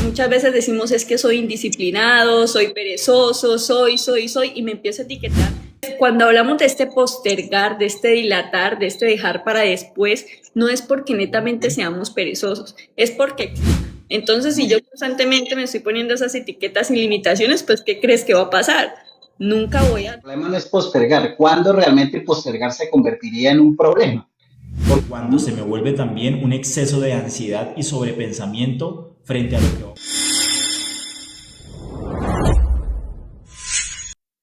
Muchas veces decimos es que soy indisciplinado, soy perezoso, soy, y me empiezo a etiquetar. Cuando hablamos de este postergar, de este dilatar, de este dejar para después, no es porque netamente seamos perezosos, es porque... Entonces, si yo constantemente me estoy poniendo esas etiquetas y limitaciones, pues, ¿qué crees que va a pasar? Nunca voy a... El problema no es postergar. ¿Cuándo realmente el postergar se convertiría en un problema? Cuando se me vuelve también un exceso de ansiedad y sobrepensamiento frente a lo que...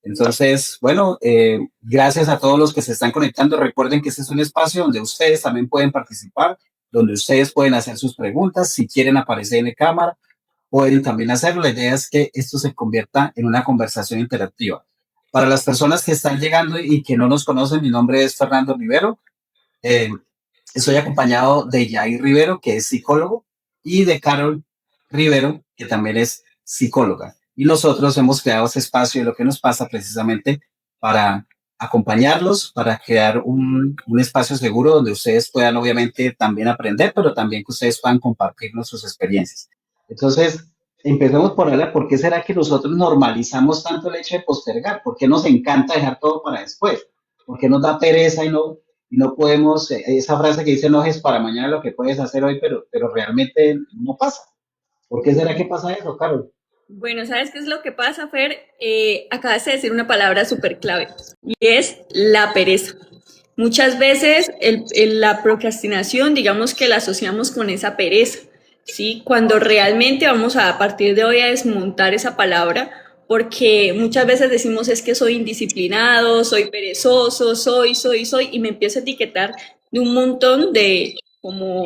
Entonces, bueno, gracias a todos los que se están conectando. Recuerden que este es un espacio donde ustedes también pueden participar, donde ustedes pueden hacer sus preguntas. Si quieren aparecer en la cámara, pueden también hacerlo. La idea es que esto se convierta en una conversación interactiva. Para las personas que están llegando y que no nos conocen, mi nombre es Fernando Rivero. Eh, Estoy acompañado de Yair Rivero, que es psicólogo, y de Carol Rivero, que también es psicóloga. Y nosotros hemos creado ese espacio de lo que nos pasa precisamente para acompañarlos, para crear un espacio seguro donde ustedes puedan obviamente también aprender, pero también que ustedes puedan compartirnos sus experiencias. Entonces, empecemos por hablar, ¿por qué será que nosotros normalizamos tanto el hecho de postergar? ¿Por qué nos encanta dejar todo para después? ¿Por qué nos da pereza y no podemos, esa frase que dice no es para mañana lo que puedes hacer hoy, pero realmente no pasa? ¿Por qué será que pasa eso, Carol? Bueno, ¿sabes qué es lo que pasa, Fer? Acabas de decir una palabra súper clave y es la pereza. Muchas veces la procrastinación, digamos que la asociamos con esa pereza, ¿sí? Cuando realmente vamos a partir de hoy a desmontar esa palabra, porque muchas veces decimos es que soy indisciplinado, soy perezoso, soy, y me empiezo a etiquetar de un montón de como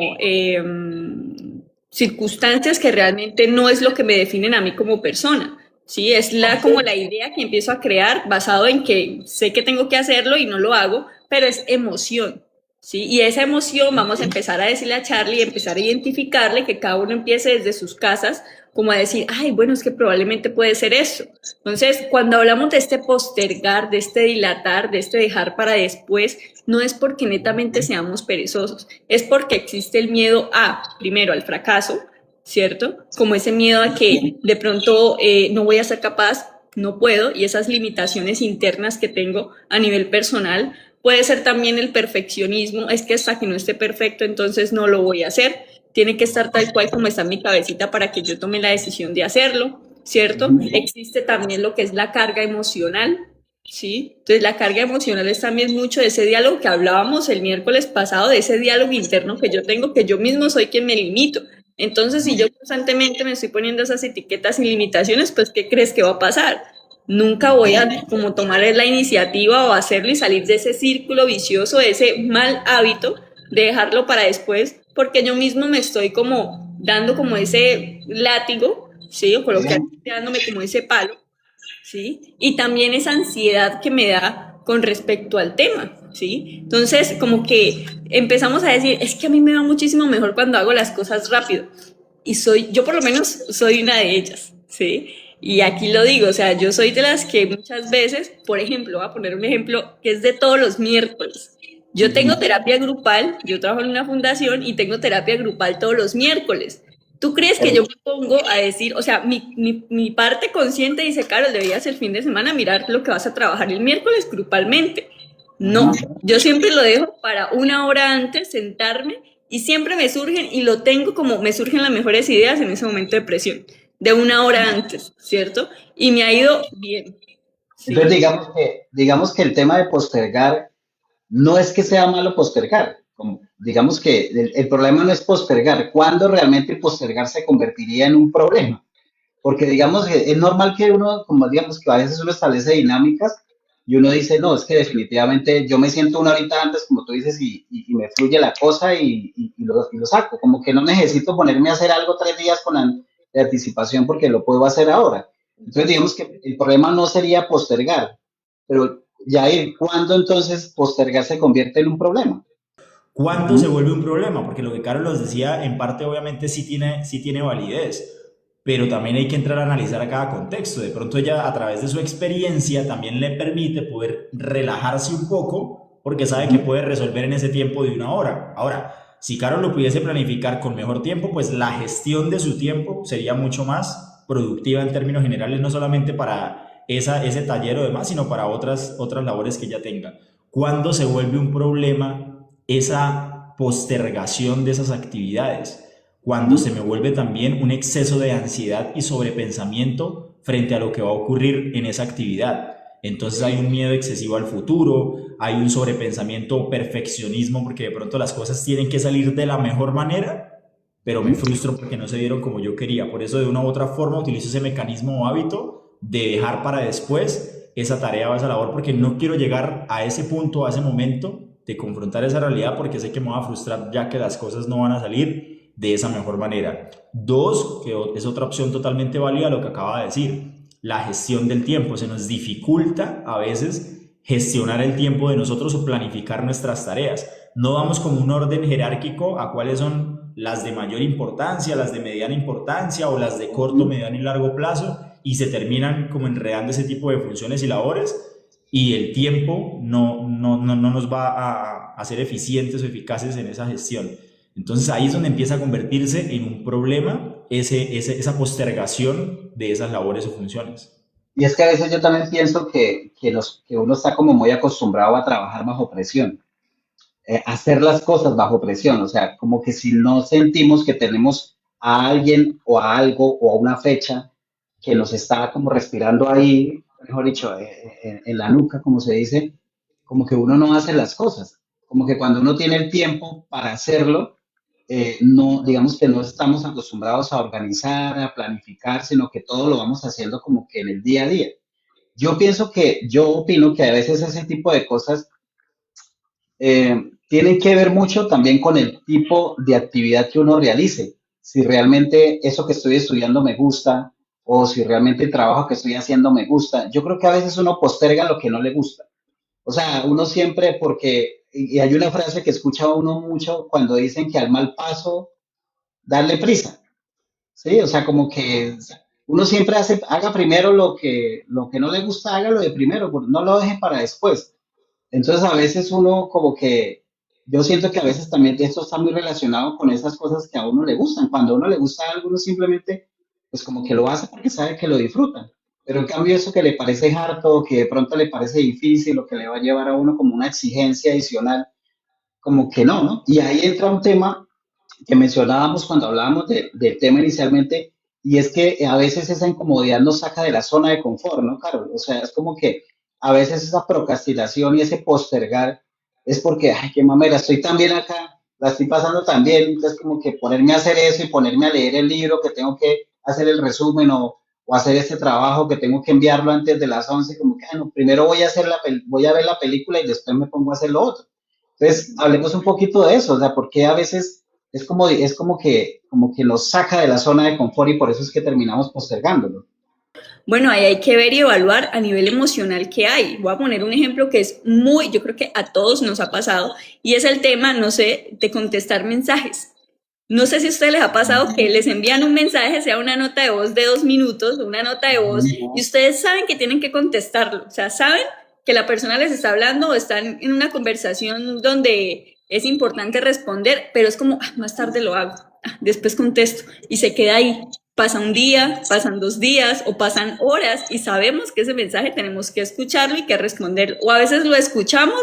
circunstancias que realmente no es lo que me definen a mí como persona. Sí, es como la idea que empiezo a crear basado en que sé que tengo que hacerlo y no lo hago, pero es emoción, ¿sí? Y esa emoción vamos a empezar a decirle a Charlie, empezar a identificarle, que cada uno empiece desde sus casas, como a decir, ay, bueno, es que probablemente puede ser eso. Entonces, cuando hablamos de este postergar, de este dilatar, de este dejar para después, no es porque netamente seamos perezosos, es porque existe el miedo primero, al fracaso, ¿cierto? Como ese miedo a que de pronto no voy a ser capaz, no puedo, y esas limitaciones internas que tengo a nivel personal. Puede ser también el perfeccionismo, es que hasta que no esté perfecto, entonces no lo voy a hacer. Tiene que estar tal cual como está en mi cabecita para que yo tome la decisión de hacerlo, ¿cierto? Existe también lo que es la carga emocional, ¿sí? Entonces la carga emocional es también mucho de ese diálogo que hablábamos el miércoles pasado, de ese diálogo interno que yo tengo, que yo mismo soy quien me limito. Entonces, si yo constantemente me estoy poniendo esas etiquetas y limitaciones, pues, ¿qué crees que va a pasar? Nunca voy a como tomar la iniciativa o hacerlo y salir de ese círculo vicioso, de ese mal hábito de dejarlo para después, porque yo mismo me estoy como dando como ese látigo, ¿sí? O coloquialmente dándome como ese palo, ¿sí? Y también esa ansiedad que me da con respecto al tema, ¿sí? Entonces, como que empezamos a decir, es que a mí me va muchísimo mejor cuando hago las cosas rápido. Y yo por lo menos soy una de ellas, ¿sí? Y aquí lo digo, o sea, yo soy de las que muchas veces, por ejemplo, voy a poner un ejemplo que es de todos los miércoles. Yo tengo terapia grupal, yo trabajo en una fundación y tengo terapia grupal todos los miércoles. ¿Tú crees que yo me pongo a decir, o sea, mi parte consciente dice, Carol, deberías el fin de semana mirar lo que vas a trabajar el miércoles grupalmente? No, yo siempre lo dejo para una hora antes, sentarme, y siempre me surgen, y lo tengo como me surgen las mejores ideas en ese momento de presión, de una hora antes, ¿cierto? Y me ha ido bien. ¿Sí? Entonces, digamos que el tema de postergar no es que sea malo postergar. Digamos que el problema no es postergar. ¿Cuándo realmente el postergar se convertiría en un problema? Porque digamos que es normal que uno, como digamos que a veces uno establece dinámicas y uno dice, no, es que definitivamente yo me siento una horita antes, como tú dices, y me fluye la cosa y lo saco. Como que no necesito ponerme a hacer algo 3 días con de anticipación porque lo puedo hacer ahora. Entonces digamos que el problema no sería postergar, pero ya ir, ¿cuándo entonces postergar se convierte en un problema? ¿Cuándo se vuelve un problema? Porque lo que Carlos decía, en parte obviamente sí tiene validez, pero también hay que entrar a analizar a cada contexto. De pronto ella a través de su experiencia también le permite poder relajarse un poco porque sabe que puede resolver en ese tiempo de una hora. Ahora, Si Carol lo pudiese planificar con mejor tiempo, pues la gestión de su tiempo sería mucho más productiva en términos generales, no solamente para ese taller o demás, sino para otras labores que ella tenga. ¿Cuándo se vuelve un problema esa postergación de esas actividades? Cuando se me vuelve también un exceso de ansiedad y sobrepensamiento frente a lo que va a ocurrir en esa actividad. Entonces hay un miedo excesivo al futuro, hay un sobrepensamiento, perfeccionismo, porque de pronto las cosas tienen que salir de la mejor manera, pero me frustro porque no se dieron como yo quería. Por eso de una u otra forma utilizo ese mecanismo o hábito de dejar para después esa tarea o esa labor, porque no quiero llegar a ese punto, a ese momento de confrontar esa realidad, porque sé que me va a frustrar ya que las cosas no van a salir de esa mejor manera. Dos, que es otra opción totalmente válida, lo que acaba de decir, la gestión del tiempo. Se nos dificulta a veces gestionar el tiempo de nosotros o planificar nuestras tareas. No vamos como un orden jerárquico a cuáles son las de mayor importancia, las de mediana importancia o las de corto, mediano y largo plazo, y se terminan como enredando ese tipo de funciones y labores, y el tiempo no nos va a ser eficientes o eficaces en esa gestión. Entonces ahí es donde empieza a convertirse en un problema esa postergación de esas labores o funciones. Y es que a veces yo también pienso que uno está como muy acostumbrado a trabajar bajo presión, hacer las cosas bajo presión, o sea, como que si no sentimos que tenemos a alguien o a algo o a una fecha que nos está como respirando ahí, mejor dicho, en la nuca, como se dice, como que uno no hace las cosas, como que cuando uno tiene el tiempo para hacerlo, no, digamos que no estamos acostumbrados a organizar, a planificar, sino que todo lo vamos haciendo como que en el día a día. Yo opino que a veces ese tipo de cosas tienen que ver mucho también con el tipo de actividad que uno realice. Si realmente eso que estoy estudiando me gusta o si realmente el trabajo que estoy haciendo me gusta. Yo creo que a veces uno posterga lo que no le gusta. O sea, uno siempre, y hay una frase que escucha uno mucho cuando dicen que al mal paso, darle prisa, ¿sí? O sea, como que uno siempre haga primero lo que no le gusta, hágalo de primero, no lo deje para después. Entonces, a veces uno como que, yo siento que a veces también esto está muy relacionado con esas cosas que a uno le gustan. Cuando a uno le gusta algo, uno simplemente, pues como que lo hace porque sabe que lo disfruta. Pero en cambio eso que le parece harto, que de pronto le parece difícil, o que le va a llevar a uno como una exigencia adicional, como que no, ¿no? Y ahí entra un tema que mencionábamos cuando hablábamos del tema inicialmente, y es que a veces esa incomodidad nos saca de la zona de confort, ¿no, Carol? O sea, es como que a veces esa procrastinación y ese postergar es porque, ay, qué mamera, estoy tan bien acá, la estoy pasando tan bien, entonces como que ponerme a hacer eso y ponerme a leer el libro que tengo que hacer el resumen o hacer este trabajo que tengo que enviarlo antes de las 11, como que, no, primero voy a ver la película y después me pongo a hacer lo otro. Entonces, hablemos un poquito de eso, o sea, porque a veces es como que nos saca de la zona de confort y por eso es que terminamos postergándolo. Bueno, ahí hay que ver y evaluar a nivel emocional qué hay. Voy a poner un ejemplo que es yo creo que a todos nos ha pasado, y es el tema, no sé, de contestar mensajes. No sé si a ustedes les ha pasado que les envían un mensaje, sea una nota de voz de 2 minutos, una nota de voz, y ustedes saben que tienen que contestarlo. O sea, saben que la persona les está hablando o están en una conversación donde es importante responder, pero es como, más tarde lo hago, después contesto, y se queda ahí. Pasa un día, pasan 2 días o pasan horas y sabemos que ese mensaje tenemos que escucharlo y que responder. O a veces lo escuchamos,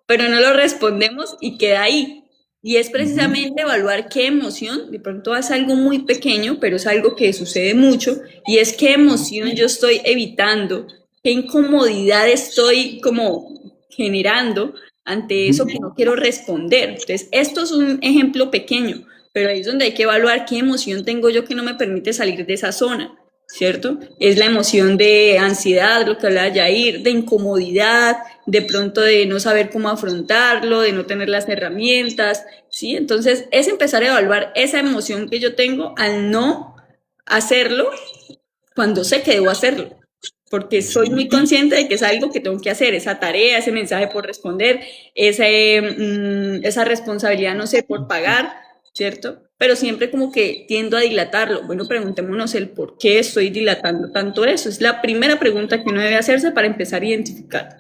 pero no lo respondemos y queda ahí. Y es precisamente evaluar qué emoción, de pronto es algo muy pequeño, pero es algo que sucede mucho, y es qué emoción yo estoy evitando, qué incomodidad estoy como generando ante eso que no quiero responder. Entonces, esto es un ejemplo pequeño, pero ahí es donde hay que evaluar qué emoción tengo yo que no me permite salir de esa zona, ¿cierto? Es la emoción de ansiedad, lo que hablaba Yair, de incomodidad, de pronto de no saber cómo afrontarlo, de no tener las herramientas, ¿sí? Entonces, es empezar a evaluar esa emoción que yo tengo al no hacerlo cuando sé que debo hacerlo, porque soy muy consciente de que es algo que tengo que hacer, esa tarea, ese mensaje por responder, esa responsabilidad, no sé, por pagar, ¿cierto? Pero siempre como que tiendo a dilatarlo. Bueno, preguntémonos el por qué estoy dilatando tanto eso. Es la primera pregunta que uno debe hacerse para empezar a identificar.